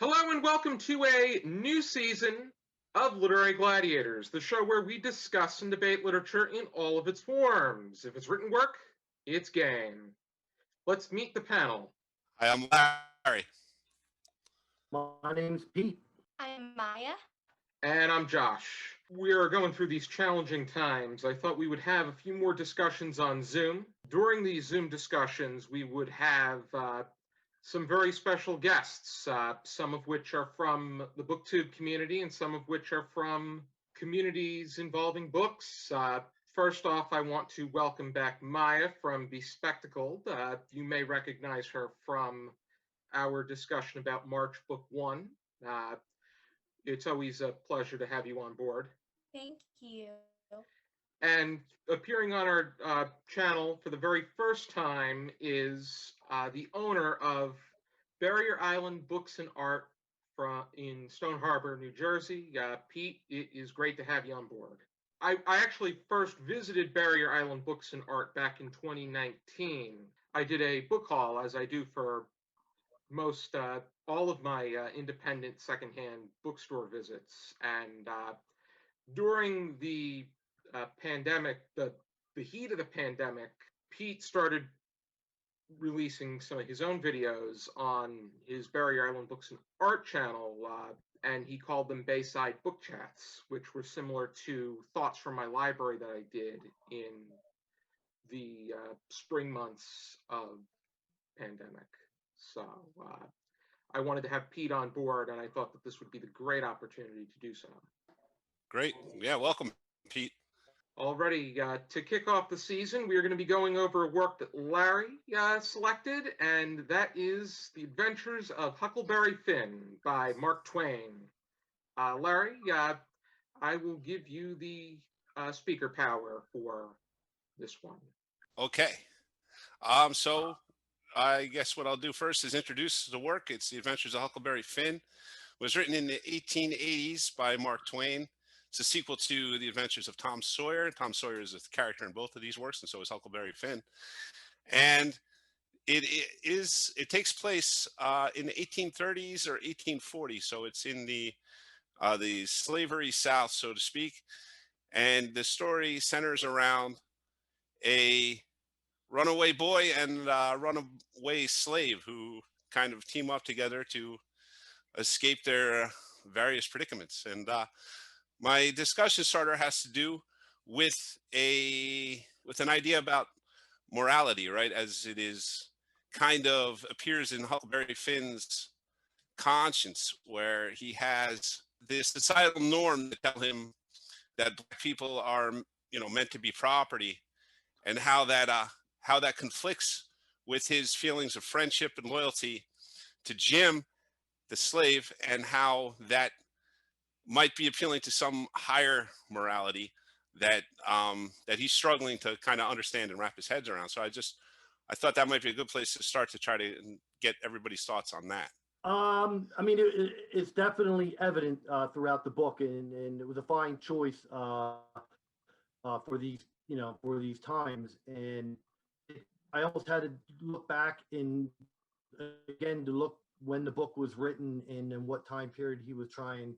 Hello and welcome to a new season of Literary Gladiators, the show where we discuss and debate literature in all of its forms. If it's written work, it's game. Let's meet the panel. Hi, I'm Larry. My name's Pete. I'm Maya. And I'm Josh. We're going through these challenging times. I thought we would have a few more discussions on Zoom. During these Zoom discussions, we would have some very special guests, some of which are from the BookTube community and some of which are from communities involving books. First off, I want to welcome back Maya from Bespectacled. You may recognize her from our discussion about March Book 1. It's always a pleasure to have you on board. Thank you. And appearing on our channel for the very first time is the owner of Barrier Island Books and Art in Stone Harbor, New Jersey. Pete, it is great to have you on board. I actually first visited Barrier Island Books and Art back in 2019. I did a book haul, as I do for most all of my independent secondhand bookstore visits. And during the pandemic, the heat of the pandemic, Pete started releasing some of his own videos on his Barrier Island Books and Art channel, and he called them Bayside Book Chats, which were similar to Thoughts from My Library that I did in the spring months of pandemic. So I wanted to have Pete on board, and I thought that this would be the great opportunity to do so. Great. Yeah, welcome, Pete. Already, to kick off the season, we are going to be going over a work that Larry selected, and that is The Adventures of Huckleberry Finn by Mark Twain. Larry, I will give you the speaker power for this one. Okay. So I guess what I'll do first is introduce the work. It's The Adventures of Huckleberry Finn. It was written in the 1880s by Mark Twain. It's a sequel to The Adventures of Tom Sawyer. Tom Sawyer is a character in both of these works, and so is Huckleberry Finn. And it takes place in the 1830s or 1840s, so it's in the slavery South, so to speak. And the story centers around a runaway boy and runaway slave who kind of team up together to escape their various predicaments. And my discussion starter has to do with an idea about morality, right? As it is kind of appears in Huckleberry Finn's conscience, where he has this societal norm that tell him that black people are, meant to be property, and how that conflicts with his feelings of friendship and loyalty to Jim, the slave, and how that might be appealing to some higher morality that he's struggling to kind of understand and wrap his head around. So I thought that might be a good place to start to try to get everybody's thoughts on that. I mean, it's definitely evident throughout the book, and it was a fine choice for these times. And I almost had to look back and again to look when the book was written and in what time period he was trying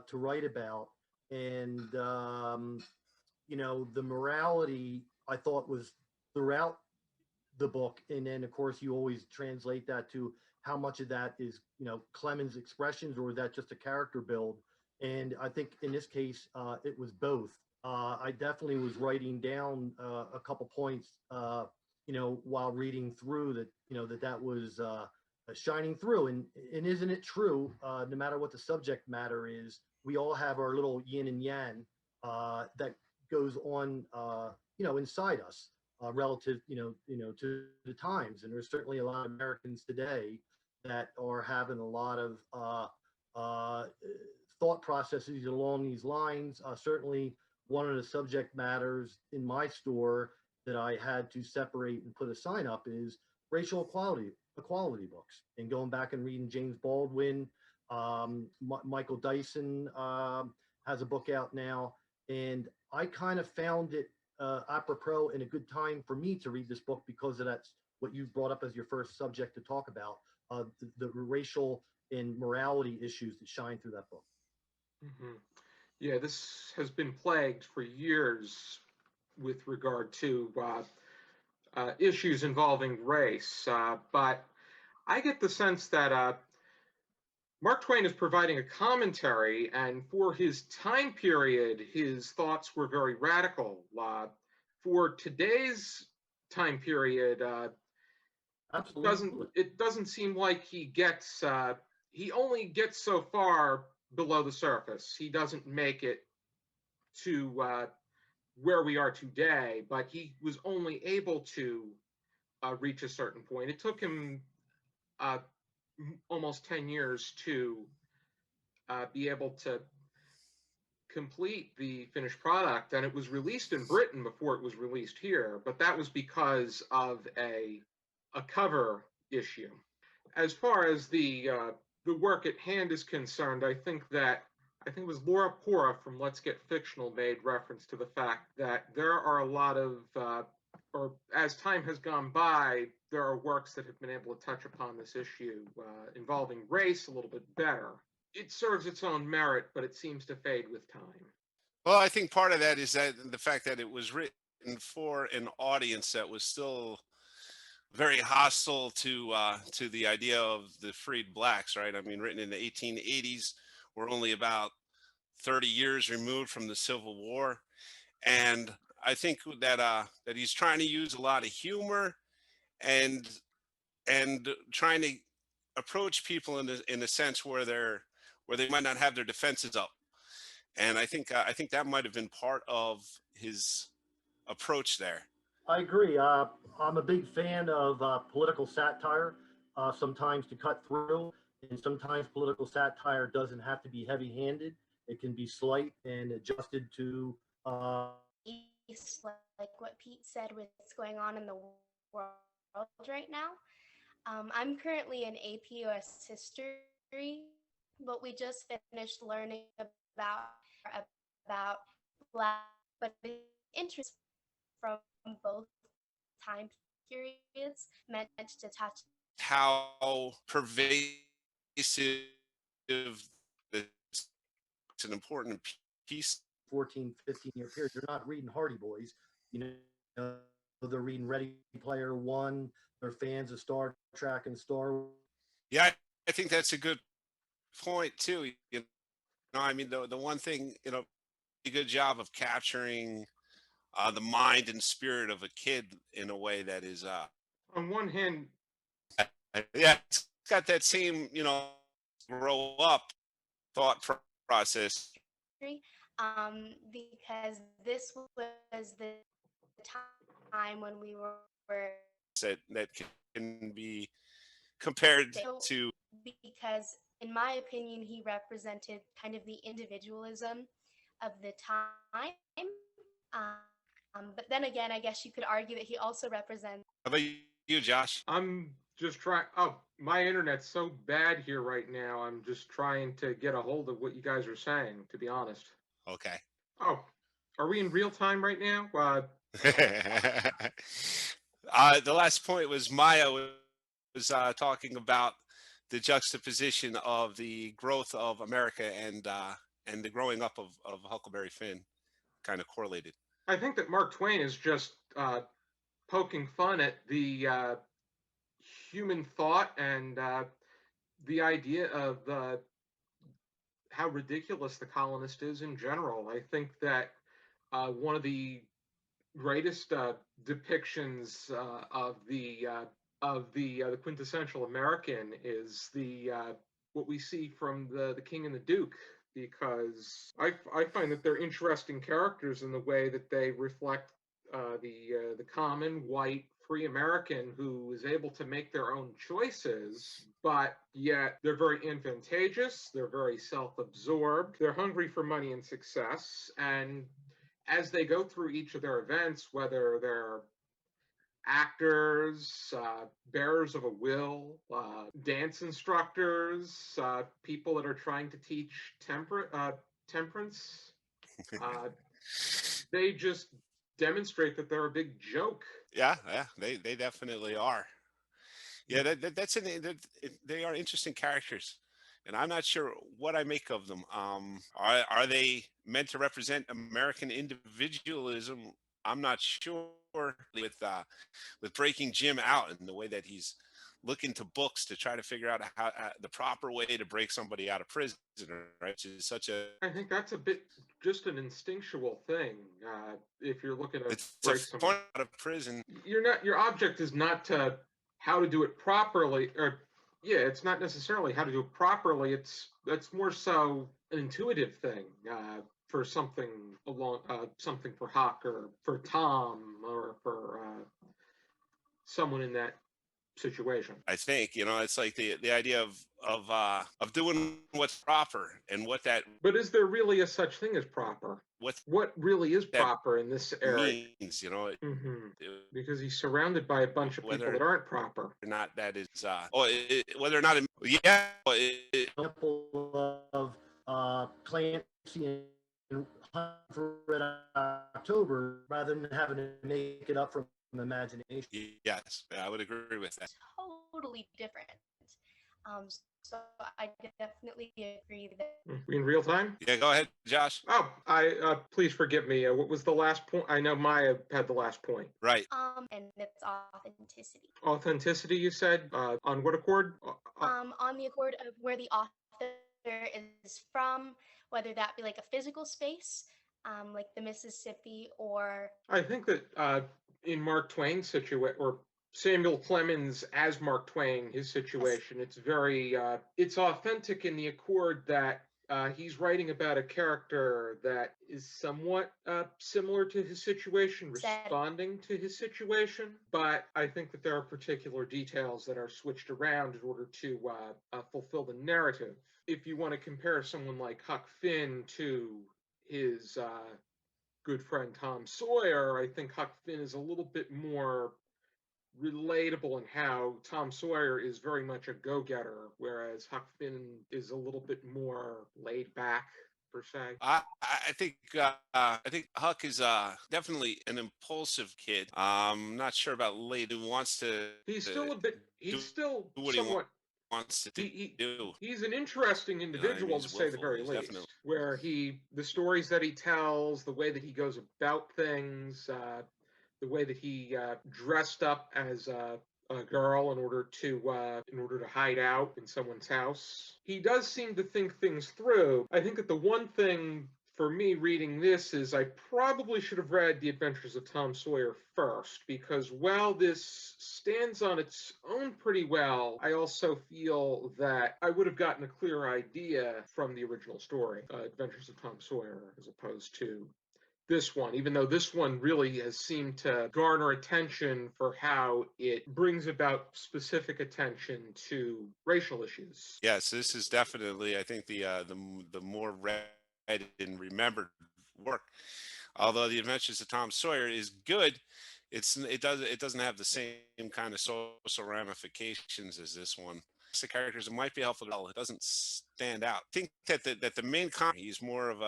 to write about. And the morality I thought was throughout the book, and then of course you always translate that to how much of that is Clement's expressions, or is that just a character build. And I think in this case it was both. I definitely was writing down a couple points while reading through that that was shining through. And isn't it true, no matter what the subject matter is, we all have our little yin and yang that goes on inside us relative to the times. And there's certainly a lot of Americans today that are having a lot of thought processes along these lines. Certainly one of the subject matters in my store that I had to separate and put a sign up is racial equality books, and going back and reading James Baldwin. Michael Dyson has a book out now, and I kind of found it apropos and a good time for me to read this book because of that's what you brought up as your first subject to talk about, the racial and morality issues that shine through that book. Mhm. Yeah, this has been plagued for years with regard to issues involving race. But I get the sense that Mark Twain is providing a commentary, and for his time period, his thoughts were very radical. For today's time period, Absolutely. it doesn't seem like he only gets so far below the surface. He doesn't make it to where we are today, but he was only able to reach a certain point. It took him uh, almost 10 years to be able to complete the finished product, and it was released in Britain before it was released here, but that was because of a cover issue. As far as the work at hand is concerned, I think it was Laura Pora from Let's Get Fictional made reference to the fact that there are a lot of or as time has gone by, there are works that have been able to touch upon this issue involving race a little bit better. It serves its own merit, but it seems to fade with time. Well, I think part of that is that the fact that it was written for an audience that was still very hostile to the idea of the freed blacks, right? I mean, written in the 1880s, we're only about 30 years removed from the Civil War, and I think that he's trying to use a lot of humor and trying to approach people in a sense where they might not have their defenses up. And I think that might have been part of his approach there. I agree. I'm a big fan of political satire, sometimes to cut through, and sometimes political satire doesn't have to be heavy handed. It can be slight and adjusted to. Like what Pete said with what's going on in the world right now. I'm currently in AP US history, but we just finished learning about black, but interest from both time periods meant to touch. How pervasive it's an important piece. 14, 15-year period. They're not reading Hardy Boys. You know, they're reading Ready Player One. They're fans of Star Trek and Star Wars. Yeah, I think that's a good point too. You know, I mean, the one thing, you know, a good job of capturing the mind and spirit of a kid in a way that is, On one hand, yeah, it's got that same, you know, grow up thought process. Because this was the time when we were That can be compared to. because in my opinion he represented kind of the individualism of the time, but then again I guess you could argue that he also represents. How about you, Josh? I'm just trying. Oh, my internet's so bad here right now. I'm just trying to get a hold of what you guys are saying, to be honest. Okay. Oh, are we in real time right now? The last point was Maya was talking about the juxtaposition of the growth of America and the growing up of Huckleberry Finn, kind of correlated. I think that Mark Twain is just poking fun at the human thought and the idea of how ridiculous the colonist is in general. I think that one of the greatest depictions of the quintessential American is the what we see from the King and the Duke, because I find that they're interesting characters in the way that they reflect the common white free American who is able to make their own choices, but yet they're very advantageous, they're very self-absorbed, they're hungry for money and success, and as they go through each of their events, whether they're actors, bearers of a will, dance instructors, people that are trying to teach temperance, they just demonstrate that they're a big joke. Yeah, they definitely are. Yeah, that's they are interesting characters. and I'm not sure what I make of them. Are they meant to represent American individualism? I'm not sure with breaking Jim out and the way that he's looking to books to try to figure out how the proper way to break somebody out of prison, right? Which is such a I think that's a bit just an instinctual thing. If you're looking to it's a break someone, fun out of prison. you're not. Your object is not to how to do it properly, or yeah, it's not necessarily how to do it properly. It's more so an intuitive thing for something along something for Huck or for Tom or for someone in that situation. I think it's like the idea of doing what's proper and But is there really a such thing as proper? what What really is that proper in this area? means. Hmm. Because he's surrounded by a bunch of people Whether that aren't proper. or not that is whether or not yeah Example of Clancy and Hunt for Red October rather than having to make it up from imagination. yes, I would agree with that. Totally different. So I definitely agree that. In real time? Yeah, go ahead, Josh. Oh, please forgive me. What was the last point? I know Maya had the last point. Right. And it's authenticity. Authenticity, you said? On what accord? On the accord of where the author is from, whether that be like a physical space, like the Mississippi, or I think that in Mark Twain's situation, or Samuel Clemens as Mark Twain, his situation, it's very, it's authentic in the accord that he's writing about a character that is somewhat similar to his situation, responding to his situation. But I think that there are particular details that are switched around in order to fulfill the narrative. If you want to compare someone like Huck Finn to his good friend Tom Sawyer, I think Huck Finn is a little bit more relatable in how Tom Sawyer is very much a go-getter, whereas Huck Finn is a little bit more laid back per se. I think Huck is definitely an impulsive kid. Not sure about Lady who wants to. He's still a bit. He's still what somewhat. Wants to do. He's an interesting individual, to say the very least. Definitely. Where the stories that he tells, the way that he goes about things, the way that he dressed up as a girl in order to hide out in someone's house. He does seem to think things through. I think that the one thing for me reading this is I probably should have read The Adventures of Tom Sawyer first, because while this stands on its own pretty well, I also feel that I would have gotten a clearer idea from the original story, Adventures of Tom Sawyer, as opposed to this one, even though this one really has seemed to garner attention for how it brings about specific attention to racial issues. Yes, this is definitely, I think, the more read and remembered work. Although The Adventures of Tom Sawyer is good, it doesn't have the same kind of social ramifications as this one. The characters, it might be helpful to tell. It doesn't stand out. I think that the main he's more of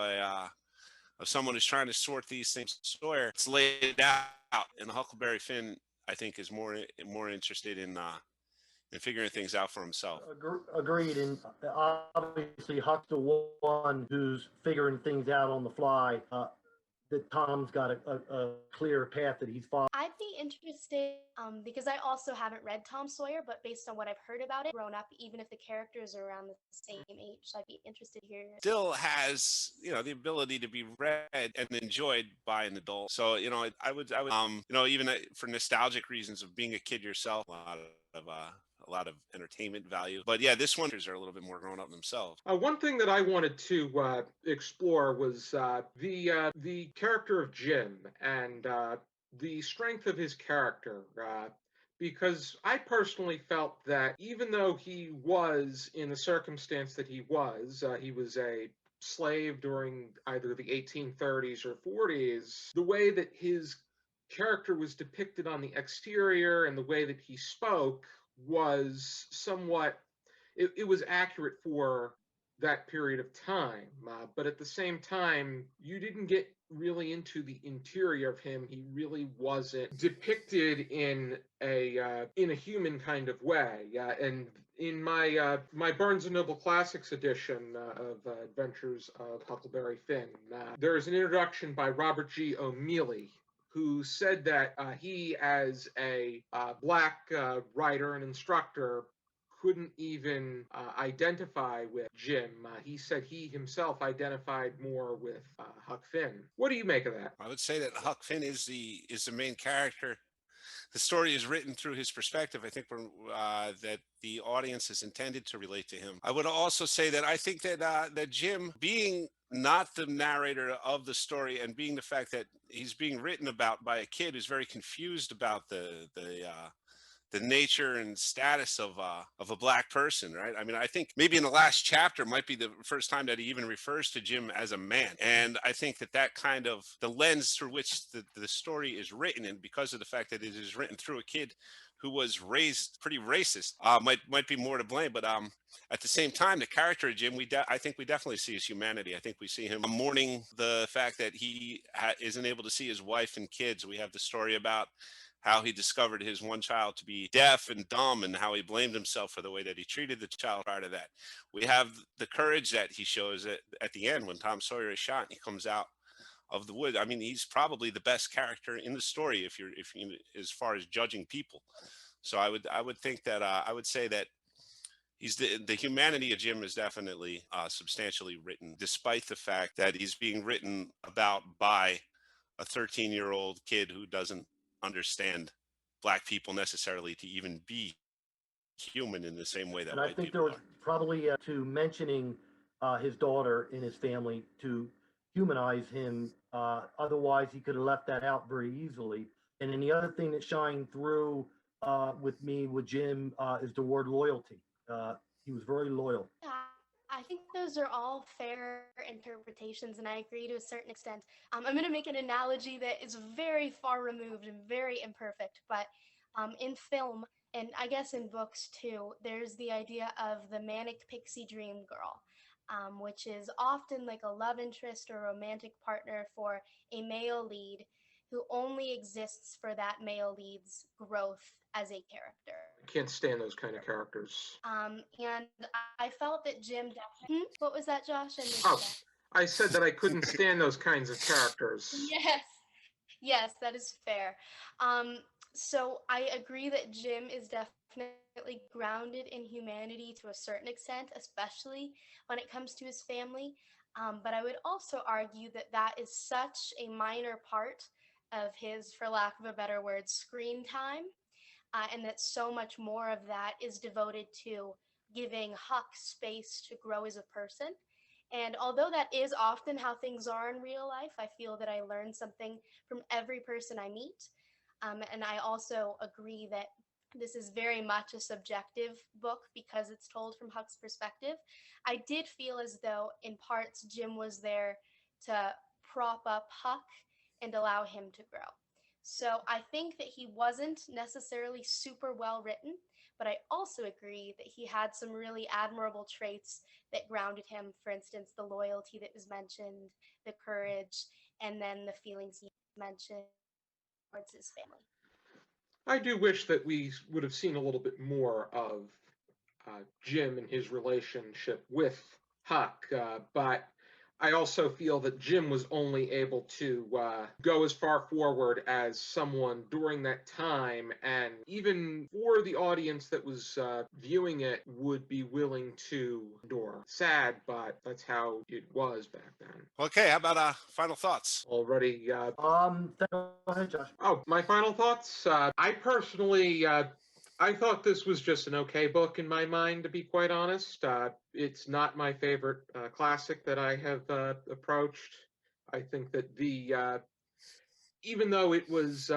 of someone who's trying to sort these things. Sawyer, it's laid out, and Huckleberry Finn, I think, is more interested in figuring things out for himself. Agreed, and obviously Huck's the one who's figuring things out on the fly. That Tom's got a clear path that he's following. I'd be interested because I also haven't read Tom Sawyer, but based on what I've heard about it, grown up, even if the characters are around the same age, so I'd be interested to hear. Still has the ability to be read and enjoyed by an adult. So I would even for nostalgic reasons of being a kid yourself, a lot of entertainment value. But yeah, this one are a little bit more grown up themselves. One thing that I wanted to explore was the character of Jim and the strength of his character. Because I personally felt that even though he was in the circumstance that he was a slave during either the 1830s or 40s, the way that his character was depicted on the exterior and the way that he spoke was somewhat, it was accurate for that period of time. But at the same time, you didn't get really into the interior of him. He really wasn't depicted in a human kind of way. And in my Barnes and Noble Classics edition of Adventures of Huckleberry Finn, there is an introduction by Robert G. O'Mealy, who said that he, as a black writer and instructor, couldn't even identify with Jim. He said he himself identified more with Huck Finn. What do you make of that? I would say that Huck Finn is the main character. The story is written through his perspective. I think that the audience is intended to relate to him. I would also say that I think that that Jim, being not the narrator of the story, and being the fact that he's being written about by a kid who's very confused about the nature and status of a black person, right? I mean, I think maybe in the last chapter might be the first time that he even refers to Jim as a man, and I think that that kind of the lens through which the story is written, and because of the fact that it is written through a kid who was raised pretty racist, might be more to blame. But at the same time, the character of Jim, I think we definitely see his humanity. I think we see him mourning the fact that he isn't able to see his wife and kids. We have the story about how he discovered his one child to be deaf and dumb, and how he blamed himself for the way that he treated the child prior to that. We have the courage that he shows at the end when Tom Sawyer is shot and he comes out of the wood. I mean, he's probably the best character in the story if you as far as judging people. So I would think that I would say that he's the humanity of Jim is definitely substantially written, despite the fact that he's being written about by a 13-year-old kid who doesn't understand black people necessarily to even be human in the same way that And I white think there people was are. probably to mentioning his daughter in his family to humanize him. Otherwise, he could have left that out very easily. And then the other thing that shined through with me with Jim is the word loyalty. He was very loyal. Yeah, I think those are all fair interpretations, and I agree to a certain extent. I'm going to make an analogy that is very far removed and very imperfect, but in film, and I guess in books too, there's the idea of the manic pixie dream girl, which is often like a love interest or romantic partner for a male lead who only exists for that male lead's growth as a character. I can't stand those kind of characters. And I felt that Jim. What was that, Josh? I missed Oh, that. I said that I couldn't stand those kinds of characters. Yes, yes, that is fair. So I agree that Jim is definitely grounded in humanity to a certain extent, especially when it comes to his family. But I would also argue that that is such a minor part of his, for lack of a better word, screen time, and that so much more of that is devoted to giving Huck space to grow as a person. And although that is often how things are in real life, I feel that I learn something from every person I meet. And I also agree that this is very much a subjective book because it's told from Huck's perspective. I did feel as though, in parts, Jim was there to prop up Huck and allow him to grow. So I think that he wasn't necessarily super well written, but I also agree that he had some really admirable traits that grounded him. For instance, the loyalty that was mentioned, the courage, and then the feelings he mentioned towards his family. I do wish that we would have seen a little bit more of Jim and his relationship with Huck, but I also feel that Jim was only able to go as far forward as someone during that time, and even for the audience that was viewing it would be willing to endure. Sad, but that's how it was back then. Okay, how about final thoughts? Already. Go ahead, Josh. Oh, my final thoughts. I personally I thought this was just an okay book in my mind, to be quite honest. It's not my favorite classic that I have approached. I think that even though it was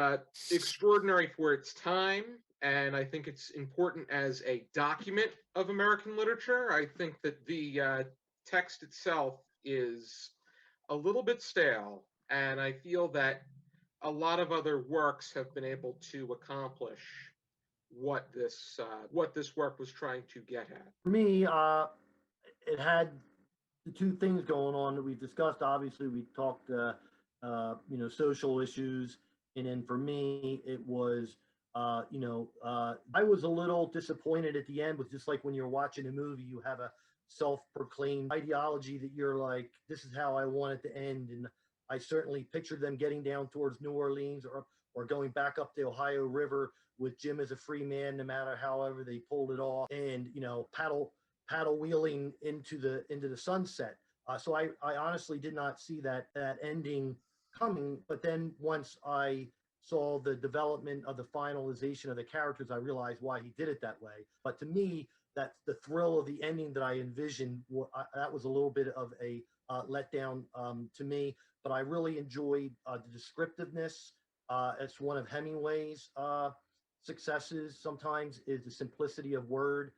extraordinary for its time, and I think it's important as a document of American literature, I think that the text itself is a little bit stale, and I feel that a lot of other works have been able to accomplish what this work was trying to get at. For me, it had the two things going on that we've discussed. Obviously, we talked, social issues, and then for me, it was, I was a little disappointed at the end. Was just like when you're watching a movie, you have a self-proclaimed ideology that you're like, this is how I want it to end, and I certainly pictured them getting down towards New Orleans or going back up the Ohio River with Jim as a free man, no matter however they pulled it off, and paddle wheeling into the sunset. So I honestly did not see that ending coming. But then once I saw the development of the finalization of the characters, I realized why he did it that way. But to me, that's the thrill of the ending that I envisioned. That was a little bit of a letdown to me. But I really enjoyed the descriptiveness. It's one of Hemingway's successes. Sometimes is the simplicity of word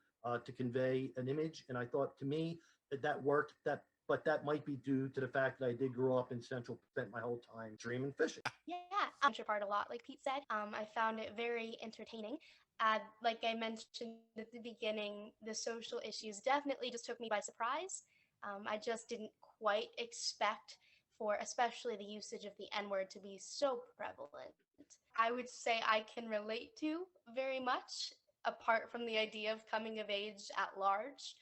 to convey an image, and I thought, to me, that worked. But that might be due to the fact that I did grow up in Central, spent my whole time dreaming fishing. Yeah, part a lot, like Pete said. I found it very entertaining. Like I mentioned at the beginning, the social issues definitely just took me by surprise. I just didn't quite expect for especially the usage of the N word to be so prevalent. I would say I can relate to very much, apart from the idea of coming of age at large.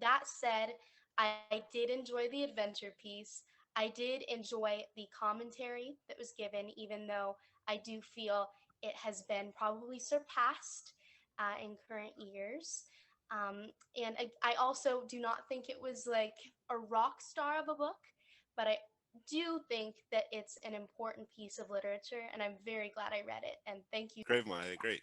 That said, I did enjoy the adventure piece. I did enjoy the commentary that was given, even though I do feel it has been probably surpassed in current years. And I also do not think it was like a rock star of a book, but I do think that it's an important piece of literature, and I'm very glad I read it. And thank you. Great, great.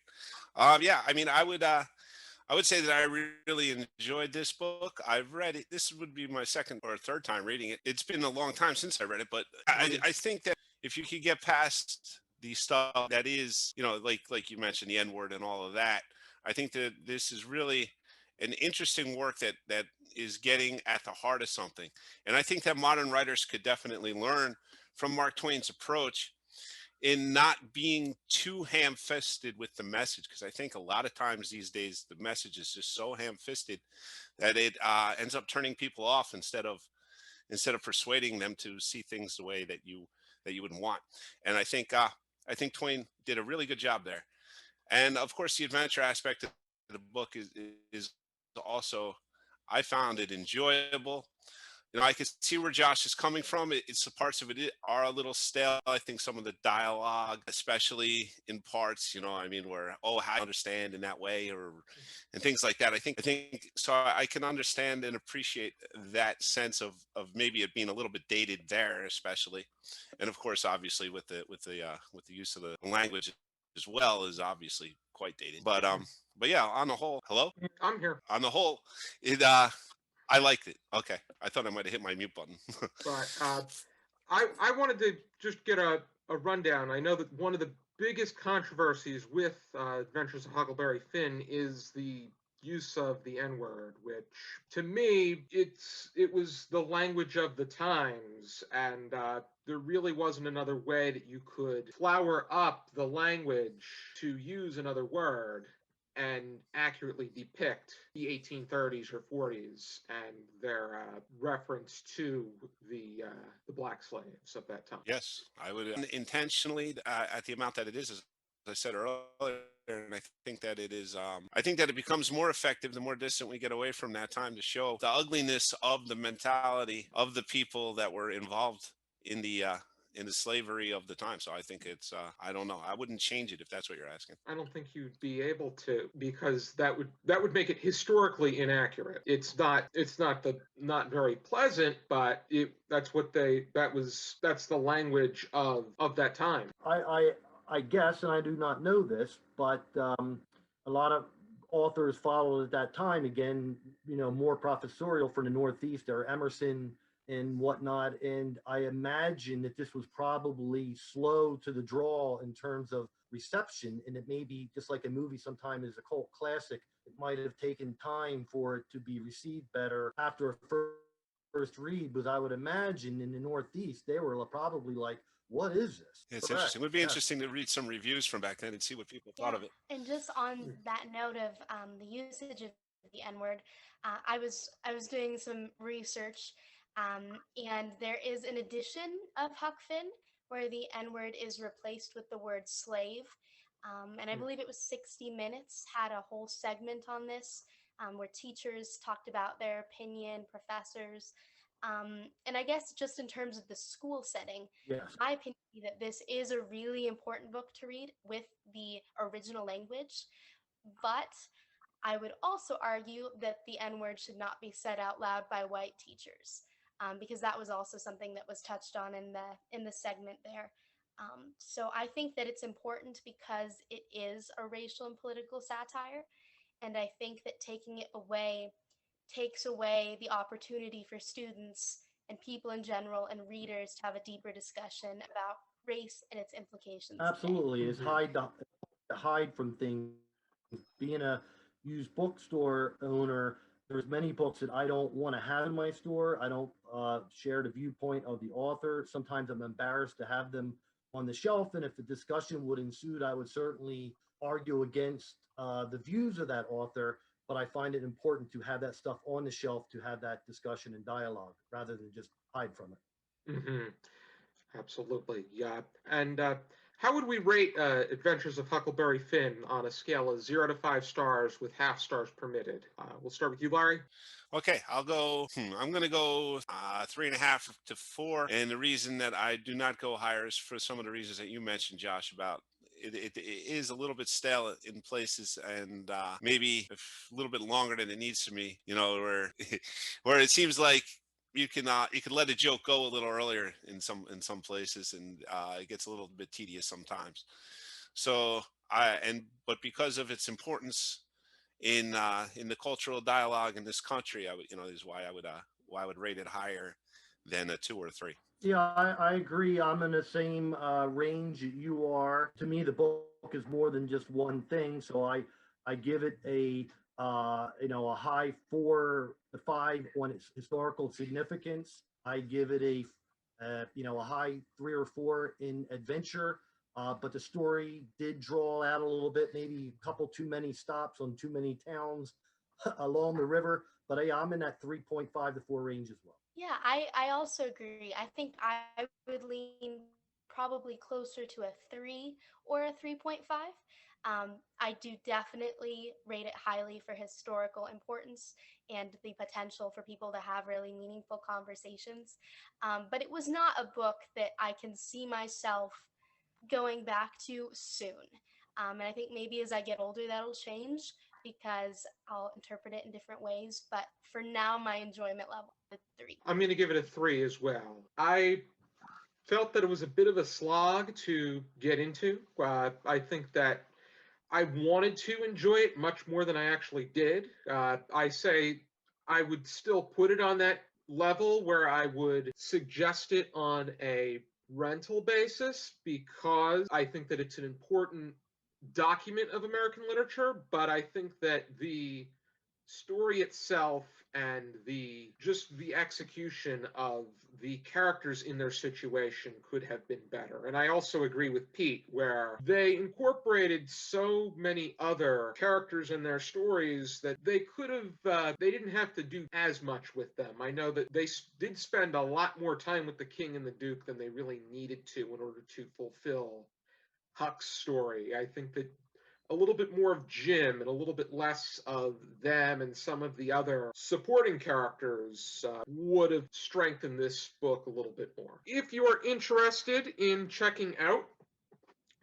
Yeah, I mean, I would say that I really enjoyed this book. I've read it. This would be my second or third time reading it. It's been a long time since I read it, but I think that if you could get past the stuff that is, like you mentioned, the N word and all of that, I think that this is really an interesting work that is getting at the heart of something. And I think that modern writers could definitely learn from Mark Twain's approach in not being too ham-fisted with the message, because I think a lot of times these days the message is just so ham-fisted that it ends up turning people off instead of persuading them to see things the way that you would want. And I think Twain did a really good job there. And of course, the adventure aspect of the book is also, I found it enjoyable. I can see where Josh is coming from. It's the parts of it are a little stale. I think some of the dialogue, especially in parts, I mean, where, oh, how do you understand in that way, and things like that. I think so. I can understand and appreciate that sense of maybe it being a little bit dated there, especially, and of course, obviously with the use of the language as well is obviously quite dated. But yeah, on the whole, hello, I'm here. on the whole, it I liked it. Okay. I thought I might have hit my mute button. But I wanted to just get a rundown. I know that one of the biggest controversies with Adventures of Huckleberry Finn is the use of the N word, which to me it was the language of the times, and there really wasn't another way that you could flower up the language to use another word and accurately depict the 1830s or 40s and their reference to the black slaves of that time. Yes, I would intentionally at the amount that it is, as I said earlier. And I think that it is. I think that it becomes more effective the more distant we get away from that time to show the ugliness of the mentality of the people that were involved in the slavery of the time. So I think it's. I don't know. I wouldn't change it if that's what you're asking. I don't think you'd be able to, because that would make it historically inaccurate. It's not very pleasant, but that's the language of that time. I guess, and I do not know this, but a lot of authors followed at that time, again, more professorial for the Northeast, or Emerson and whatnot. And I imagine that this was probably slow to the draw in terms of reception. And it may be just like a movie sometimes is a cult classic. It might have taken time for it to be received better after a first read, because I would imagine in the Northeast, they were probably like, what is this? It's interesting. It would be interesting to read some reviews from back then and see what people thought of it. And just on that note of the usage of the N word, I was doing some research And there is an edition of Huck Finn where the N word is replaced with the word slave. And I believe it was 60 Minutes had a whole segment on this where teachers talked about their opinion, professors. And I guess just in terms of the school setting, Yes. my opinion is that this is a really important book to read with the original language. But I would also argue that the N word should not be said out loud by white teachers, because that was also something that was touched on in the segment there. So I think that it's important because it is a racial and political satire, and I think that taking it away takes away the opportunity for students and people in general and readers to have a deeper discussion about race and its implications today. Absolutely. It's to hide from things. Being a used bookstore owner, there's many books that I don't want to have in my store. I don't share the viewpoint of the author. Sometimes I'm embarrassed to have them on the shelf. And if the discussion would ensue, I would certainly argue against the views of that author. But I find it important to have that stuff on the shelf to have that discussion and dialogue rather than just hide from it. Hmm. Absolutely, yeah. And how would we rate Adventures of Huckleberry Finn on a scale of 0 to 5 stars with half stars permitted? We'll start with you, Larry. Okay, I'll go. I'm going to go 3.5 to 4. And the reason that I do not go higher is for some of the reasons that you mentioned, Josh, about it is a little bit stale in places, and maybe a little bit longer than it needs to be. Where where it seems like you can let a joke go a little earlier in some places, and it gets a little bit tedious sometimes. So but because of its importance in the cultural dialogue in this country, I would is why I would rate it higher than a 2 or 3. Yeah, I agree. I'm in the same range that you are. To me, the book is more than just one thing. So I give it a high 4 to 5 on its historical significance. I give it a high 3 or 4 in adventure. But the story did draw out a little bit, maybe a couple too many stops on too many towns along the river. But yeah, I'm in that 3.5 to 4 range as well. Yeah, I also agree. I think I would lean probably closer to a 3 or a 3.5. I do definitely rate it highly for historical importance and the potential for people to have really meaningful conversations. But it was not a book that I can see myself going back to soon. And I think maybe as I get older, that'll change because I'll interpret it in different ways. But for now, my enjoyment level is 3. I'm going to give it a 3 as well. I felt that it was a bit of a slog to get into. I think that I wanted to enjoy it much more than I actually did. I say I would still put it on that level where I would suggest it on a rental basis because I think that it's an important document of American literature, but I think that the story itself and the execution of the characters in their situation could have been better. And I also agree with Pete where they incorporated so many other characters in their stories that they could have they didn't have to do as much with them. I know that they did spend a lot more time with the king and the duke than they really needed to in order to fulfill Huck's story. I think that a little bit more of Jim and a little bit less of them and some of the other supporting characters would have strengthened this book a little bit more. If you are interested in checking out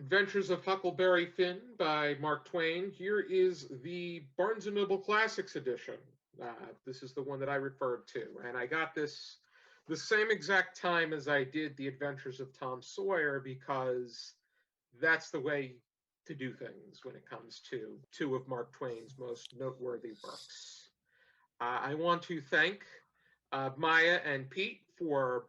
Adventures of Huckleberry Finn by Mark Twain, here is the Barnes & Noble Classics edition. This is the one that I referred to, and I got this the same exact time as I did The Adventures of Tom Sawyer because that's the way to do things when it comes to two of Mark Twain's most noteworthy works. I want to thank Maya and Pete for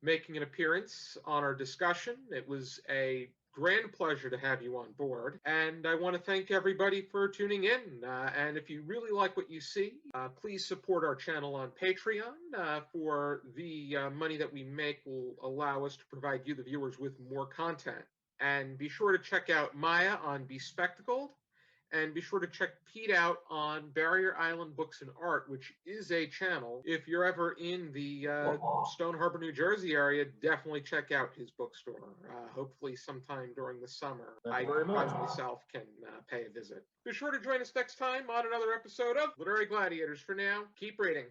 making an appearance on our discussion. It was a grand pleasure to have you on board. And I want to thank everybody for tuning in. And if you really like what you see, please support our channel on Patreon. For the money that we make will allow us to provide you, the viewers, with more content. And be sure to check out Maya on Bespectacled And be sure to check Pete out on Barrier Island Books and Art, which is a channel. If you're ever in the Stone Harbor, New Jersey area, definitely check out his bookstore. Hopefully sometime during the summer, Thank you very much. myself can pay a visit. Be sure to join us next time on another episode of Literary Gladiators. For now, keep reading.